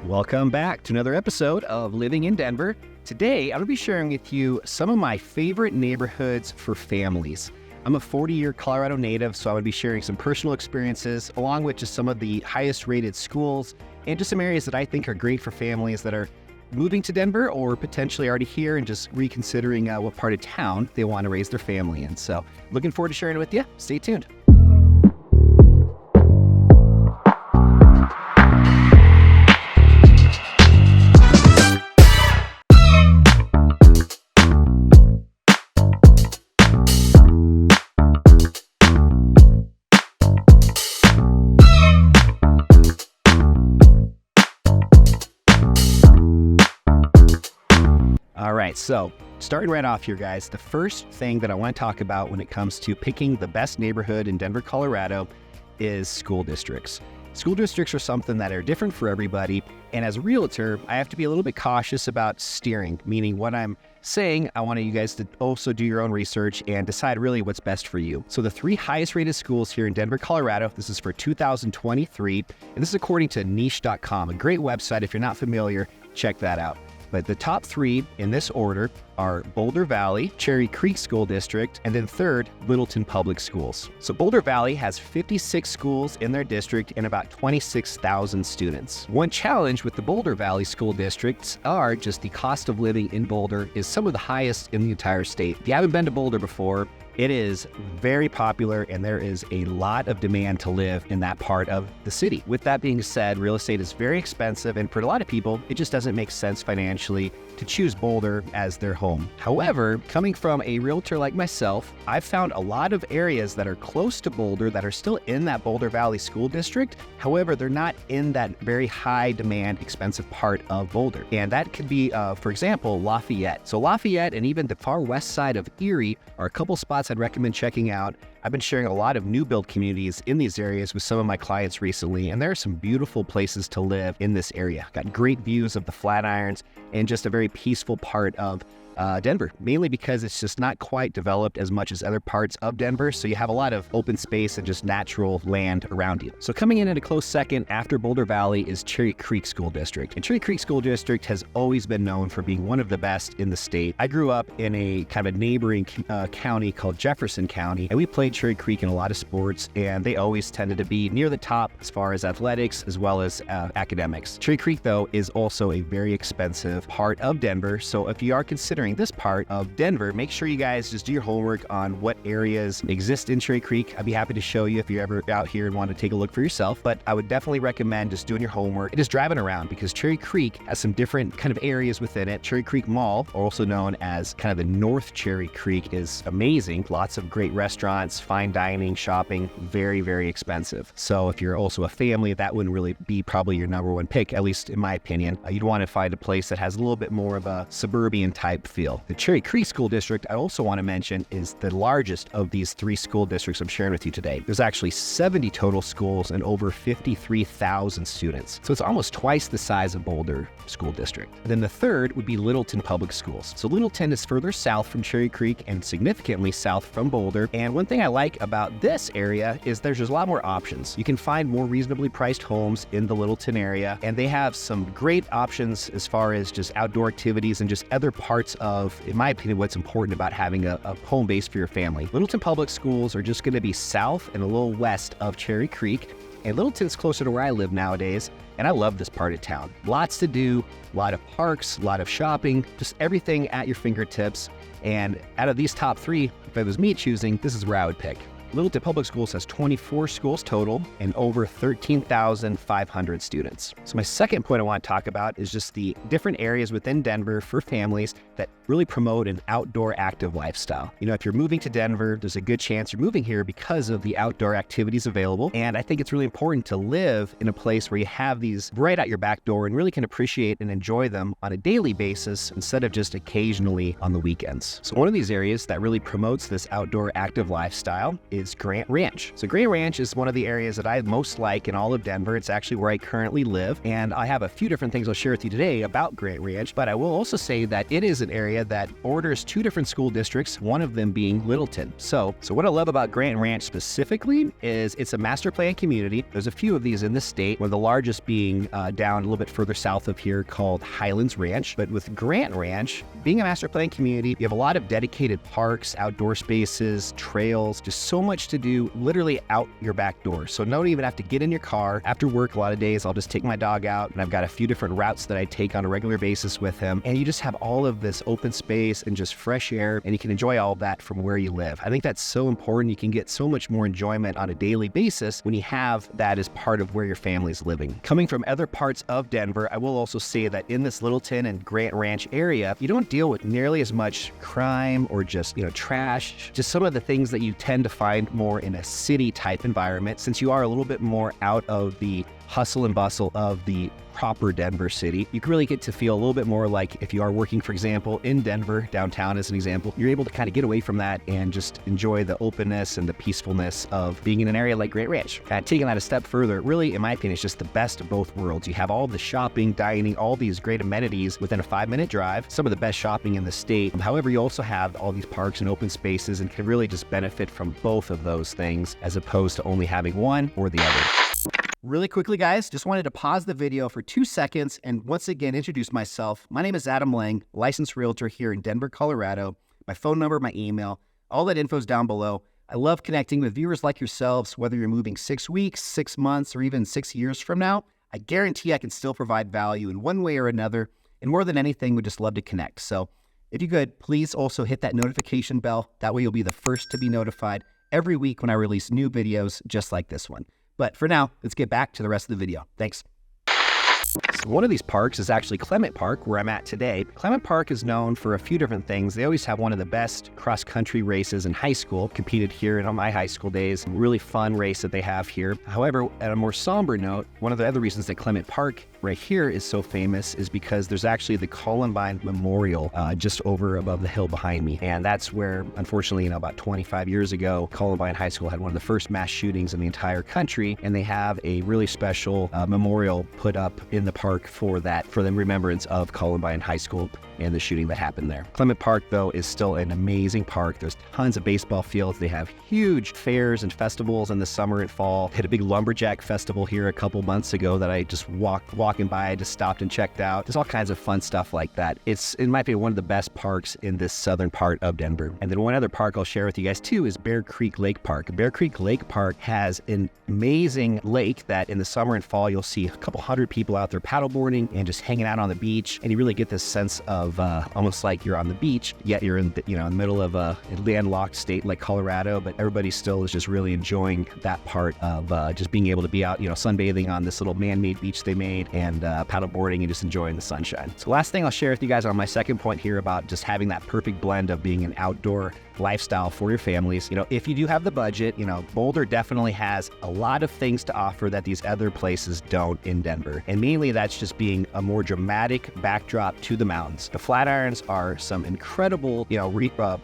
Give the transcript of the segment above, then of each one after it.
Welcome back to another episode of Living in Denver. Today, I'm going to be sharing with you some of my favorite neighborhoods for families. I'm a 40-year Colorado native, so I'm going to be sharing some personal experiences along with just some of the highest rated schools and just some areas that I think are great for families that are moving to Denver or potentially already here and just reconsidering what part of town they want to raise their family in. So looking forward to sharing it with you. Stay tuned. All right, so starting right off here, guys, the first thing that I want to talk about when it comes to picking the best neighborhood in Denver, Colorado is school districts. School districts are something that are different for everybody, and as a realtor, I have to be a little bit cautious about steering, meaning what I'm saying, I want you guys to also do your own research and decide really what's best for you. So the three highest rated schools here in Denver, Colorado, this is for 2023, and this is according to niche.com, a great website. If you're not familiar, check that out. But the top three in this order are Boulder Valley, Cherry Creek School District, and then third, Littleton Public Schools. So Boulder Valley has 56 schools in their district and about 26,000 students. One challenge with the Boulder Valley School Districts are just the cost of living in Boulder is some of the highest in the entire state. If you haven't been to Boulder before, it is very popular and there is a lot of demand to live in that part of the city. With that being said, real estate is very expensive, and for a lot of people, it just doesn't make sense financially to choose Boulder as their home. However, coming from a realtor like myself, I've found a lot of areas that are close to Boulder that are still in that Boulder Valley School District. However, they're not in that very high demand, expensive part of Boulder. And that could be, for example, Lafayette. So Lafayette and even the far west side of Erie are a couple spots I'd recommend checking out. I've been sharing a lot of new build communities in these areas with some of my clients recently, and there are some beautiful places to live in this area. Got great views of the Flatirons and just a very peaceful part of Denver, mainly because it's just not quite developed as much as other parts of Denver, so you have a lot of open space and just natural land around you. So coming in at a close second after Boulder Valley is Cherry Creek School District. And Cherry Creek School District has always been known for being one of the best in the state. I grew up in a kind of a neighboring county called Jefferson County, and we played Cherry Creek in a lot of sports, and they always tended to be near the top as far as athletics as well as academics. Cherry Creek, though, is also a very expensive part of Denver, so if you are considering this part of Denver, make sure you guys just do your homework on what areas exist in Cherry Creek. I'd be happy to show you if you're ever out here and want to take a look for yourself, but I would definitely recommend just doing your homework and just driving around because Cherry Creek has some different kind of areas within it. Cherry Creek Mall, also known as kind of the North Cherry Creek, is amazing. Lots of great restaurants, fine dining, shopping, very, very expensive. So if you're also a family, that wouldn't really be probably your number one pick, at least in my opinion. You'd want to find a place that has a little bit more of a suburban type feel. The Cherry Creek School District, I also want to mention, is the largest of these three school districts I'm sharing with you today. There's actually 70 total schools and over 53,000 students. So it's almost twice the size of Boulder School District. And then the third would be Littleton Public Schools. So Littleton is further south from Cherry Creek and significantly south from Boulder. And one thing I like about this area is there's just a lot more options. You can find more reasonably priced homes in the Littleton area, and they have some great options as far as just outdoor activities and just other parts of, in my opinion, what's important about having a home base for your family. Littleton Public Schools are just going to be south and a little west of Cherry Creek, and Littleton's closer to where I live nowadays, and I love this part of town. Lots to do, a lot of parks, a lot of shopping, just everything at your fingertips, and out of these top three, if it was me choosing, this is where I would pick. Littleton Public Schools has 24 schools total and over 13,500 students. So my second point I want to talk about is just the different areas within Denver for families that really promote an outdoor active lifestyle. You know, if you're moving to Denver, there's a good chance you're moving here because of the outdoor activities available. And I think it's really important to live in a place where you have these right out your back door and really can appreciate and enjoy them on a daily basis instead of just occasionally on the weekends. So one of these areas that really promotes this outdoor active lifestyle is Grant Ranch. So Grant Ranch is one of the areas that I most like in all of Denver. It's actually where I currently live, and I have a few different things I'll share with you today about Grant Ranch, but I will also say that it is an area that borders two different school districts, one of them being Littleton. So what I love about Grant Ranch specifically is it's a master plan community. There's a few of these in the state, one of the largest being down a little bit further south of here called Highlands Ranch. But with Grant Ranch, being a master plan community, you have a lot of dedicated parks, outdoor spaces, trails, just so much to do literally out your back door. So don't even have to get in your car. After work, a lot of days, I'll just take my dog out, and I've got a few different routes that I take on a regular basis with him. And you just have all of this open space and just fresh air, and you can enjoy all of that from where you live. I think that's so important. You can get so much more enjoyment on a daily basis when you have that as part of where your family's living. Coming from other parts of Denver, I will also say that in this Littleton and Grant Ranch area, you don't deal with nearly as much crime or just, trash, just some of the things that you tend to find more in a city type environment, since you are a little bit more out of the hustle and bustle of the proper Denver city. You can really get to feel a little bit more like if you are working, for example, in Denver, downtown as an example, you're able to kind of get away from that and just enjoy the openness and the peacefulness of being in an area like Grant Ranch. Taking that a step further, really, in my opinion, is just the best of both worlds. You have all the shopping, dining, all these great amenities within a 5-minute drive, some of the best shopping in the state. However, you also have all these parks and open spaces and can really just benefit from both of those things as opposed to only having one or the other. Really quickly, guys, just wanted to pause the video for 2 seconds and once again introduce myself. My name is Adam Lang, licensed realtor here in Denver, Colorado. My phone number, my email, all that info is down below. I love connecting with viewers like yourselves, whether you're moving 6 weeks, 6 months, or even 6 years from now. I guarantee I can still provide value in one way or another, and more than anything, would just love to connect. So if you could, please also hit that notification bell. That way you'll be the first to be notified every week when I release new videos just like this one. But for now, let's get back to the rest of the video. Thanks. So one of these parks is actually Clement Park, where I'm at today. Clement Park is known for a few different things. They always have one of the best cross-country races in high school. Competed here in my high school days. Really fun race that they have here. However, at a more somber note, one of the other reasons that Clement Park right here is so famous is because there's actually the Columbine Memorial just over above the hill behind me. And that's where, unfortunately, about 25 years ago, Columbine High School had one of the first mass shootings in the entire country. And they have a really special memorial put up in the park for the remembrance of Columbine High School and the shooting that happened there. Clement Park, though, is still an amazing park. There's tons of baseball fields. They have huge fairs and festivals in the summer and fall. They had a big lumberjack festival here a couple months ago that I just walking by, I just stopped and checked out. There's all kinds of fun stuff like that. It's, in my opinion, one of the best parks in this southern part of Denver. And then one other park I'll share with you guys too is Bear Creek Lake Park. Bear Creek Lake Park has an amazing lake that in the summer and fall you'll see a couple hundred people out there paddleboarding and just hanging out on the beach, and you really get this sense of almost like you're on the beach, yet you're in the middle of a landlocked state like Colorado, but everybody still is just really enjoying that part of just being able to be out, sunbathing on this little man-made beach they made and paddleboarding and just enjoying the sunshine. So last thing I'll share with you guys on my second point here about just having that perfect blend of being an outdoor lifestyle for your families. If you do have the budget, Boulder definitely has a lot of things to offer that these other places don't in Denver. And mainly that's just being a more dramatic backdrop to the mountains. The Flatirons are some incredible,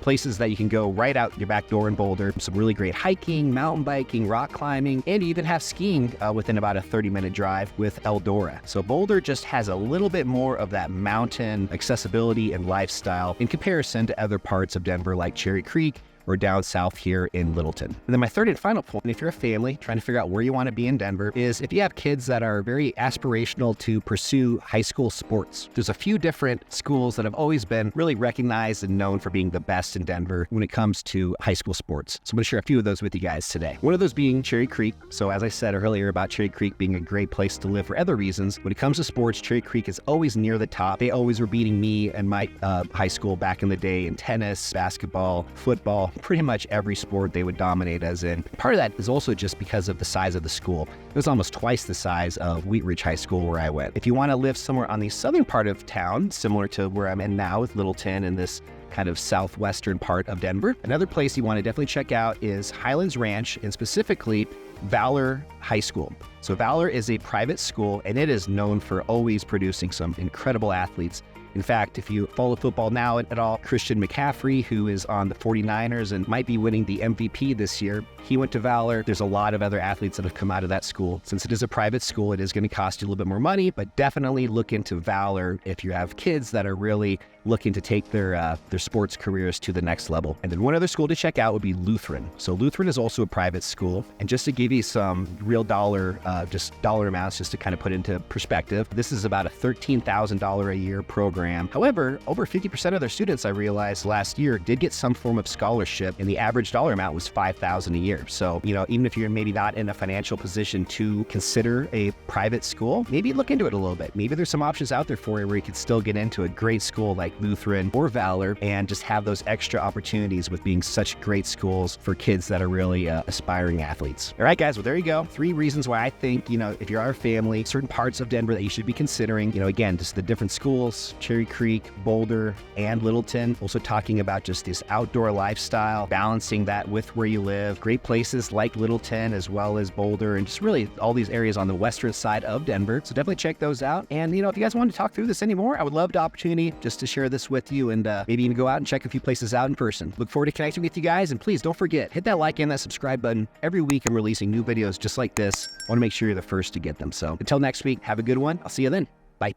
places that you can go right out your back door in Boulder. Some really great hiking, mountain biking, rock climbing, and you even have skiing within about a 30-minute drive with Eldora. So Boulder just has a little bit more of that mountain accessibility and lifestyle in comparison to other parts of Denver like Cherry Creek or down south here in Littleton. And then my third and final point, if you're a family trying to figure out where you want to be in Denver, is if you have kids that are very aspirational to pursue high school sports. There's a few different schools that have always been really recognized and known for being the best in Denver when it comes to high school sports. So I'm going to share a few of those with you guys today. One of those being Cherry Creek. So as I said earlier about Cherry Creek being a great place to live for other reasons, when it comes to sports, Cherry Creek is always near the top. They always were beating me and my high school back in the day in tennis, basketball, football, pretty much every sport they would dominate as in. Part of that is also just because of the size of the school. It was almost twice the size of Wheat Ridge High School where I went. If you want to live somewhere on the southern part of town, similar to where I'm in now with Littleton and this kind of southwestern part of Denver, another place you want to definitely check out is Highlands Ranch, and specifically Valor High School. So Valor is a private school and it is known for always producing some incredible athletes. In fact, if you follow football now at all, Christian McCaffrey, who is on the 49ers and might be winning the MVP this year, he went to Valor. There's a lot of other athletes that have come out of that school. Since it is a private school, it is going to cost you a little bit more money, but definitely look into Valor if you have kids that are really looking to take their sports careers to the next level. And then one other school to check out would be Lutheran. So Lutheran is also a private school. And just to give you some real dollar amounts, just to kind of put into perspective, this is about a $13,000 a year program. However, over 50% of their students, I realized last year, did get some form of scholarship, and the average dollar amount was $5,000 a year. So, even if you're maybe not in a financial position to consider a private school, maybe look into it a little bit. Maybe there's some options out there for you where you could still get into a great school like Lutheran or Valor and just have those extra opportunities with being such great schools for kids that are really aspiring athletes. All right, guys, well, there you go. 3 reasons why I think, if you're our family, certain parts of Denver that you should be considering, again, just the different schools, Cherry Creek, Boulder, and Littleton. Also talking about just this outdoor lifestyle, balancing that with where you live. Great places like Littleton as well as Boulder, and just really all these areas on the western side of Denver. So definitely check those out. And, if you guys want to talk through this anymore, I would love the opportunity just to share this with you and maybe even go out and check a few places out in person. Look forward to connecting with you guys. And please don't forget, hit that like and that subscribe button. Every week I'm releasing new videos just like this. I want to make sure you're the first to get them. So until next week, have a good one. I'll see you then. Bye.